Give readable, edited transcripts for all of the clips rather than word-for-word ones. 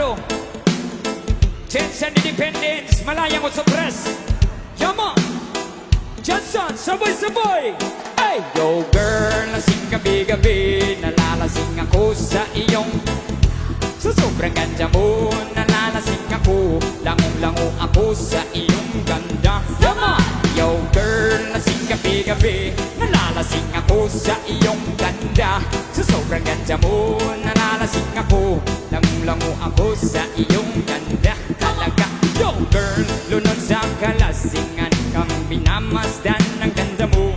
Manalo, Chance and Independence, Malayang Otsobres. Yama, Johnson, sabay-sabay. Hey! Yo girl, lasing gabi-gabi, nalalasing ako sa iyong. Sa sobrang ganda mo, nalalasing ako, langong-lango ako sa iyong ganda. Yama! Yo girl, lasing gabi-gabi, nalalasing ako sa iyong ganda. Sa sobrang ganda mo, nalalasing ako, langong-lango ako sa iyong ganda. Talaga, yo girl, lunod sa kalasingan kang minamasdan ng ganda mo.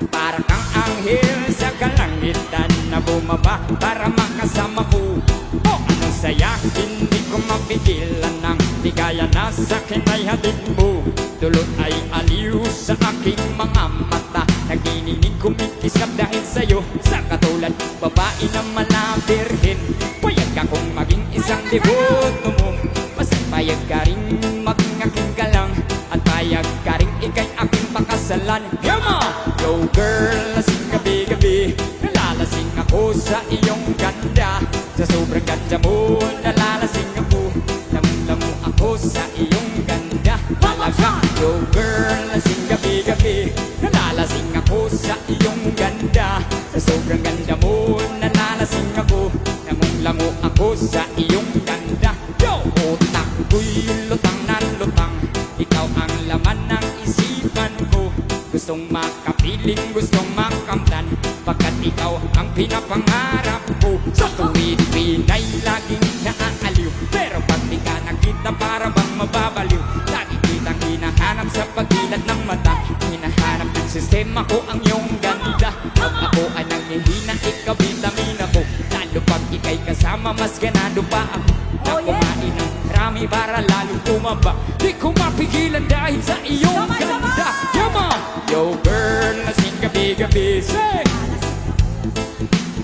Para kang anghel sa kalangitan na bumaba para makasama ko. Oh, anong saya, hindi ko mapigilan ng ligaya na sa'kin ay hatid mo. Dulot ay aliw sa aking mga mata, nagininig kumikisap dahil sa'yo. Sa katulad, babae na malabirhin, payag akong maging isang deboto mo. Basta't payag ka rin maging aking galang, at payag ka rin ikay aking pakasalan. Yama! Yo girl, lasing gabi-gabi, nalalasing ako sa iyong ganda. Sa sobrang ganda mo, nalalasing ako, lamang-lamo ako sa iyong ganda. Talaga, yo girl, lasing gabi-gabi, nalalasing ako sa iyong ganda. Sa sobrang ganda mo, nalalasing ako, lamang-lamo ako sa iyong ganda. Yo! Utak ko'y lutang na lutang, ikaw ang laman ng isipan ko. Gustong makapiling, gustong makamtan, pagkat ikaw ang pinapangarap ko. Sa tuwid pinay laging naaaliw, pero pag di ka nakita para bang mababaliw. Lagi kitang hinahanap sa pagilad ng mata, hinahanap ng sistema ko ang iyong ganda. Pag ako ay nanghihina, ikaw vitamina ko, lalo pag ikay kasama mas ganado pa ako. Na kumain ng rami para lalong tumaba, di ko mapigilan dahil sa iyong ganda. Yama! Yo girl, lasing gabi-gabi, say!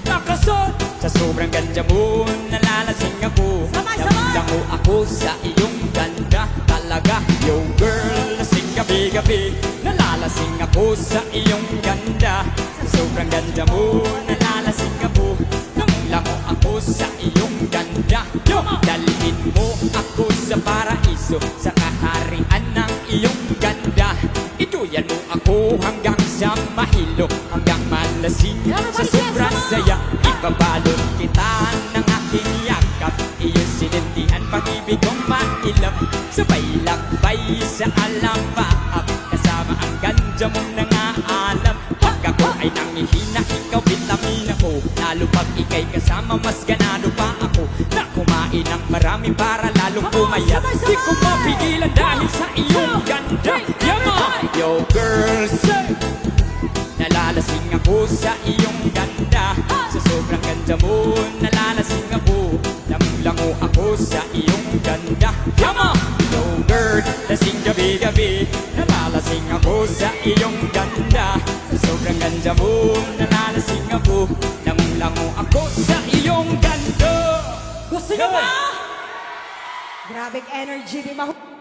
Nakasot! Sa sobrang ganda mo, nalalasing ako, lamang-lango ako sa iyong ganda. Talaga, yo girl, lasing gabi-gabi, nalalasing ako sa iyong ganda. Sa sobrang ganda mo, nalalasing ako, lamang-lango ako sa iyong ganda. Yo! Dalhin mo ako sa paraiso, sa kaharian ng iyong ganda. Ituyan mo ako hanggang sa mahilo, hanggang malasing sa sobrang saya. Ibabalot kita ng aking yakap, iyong sinuntian pag-ibig kong mailap. Sabay lakbay sa alampaap, kasama ang ganda mong nangaalam. Pag ako ay nangihina, ikaw vitamina ko, lalo pag ikay kasama mas ganado pa ako. Na kumain ng marami para lalong pumayat, di ko mapigilan dahil sa iyong ganda. Yama! Yo girl, say! Nalalasing ako sa iyong ganda. Sa sobrang ganda mo, nalalasing ako, lamang-lango ako sa iyong ganda. Yama! Yo girl, lasing gabi-gabi, nalalasing ako sa iyong ganda. Sa sobrang ganda mo, nalalasing ako, lamang-lango ako sa iyong ganda. Gusto nyo ba? Grabing energy ni Mahu.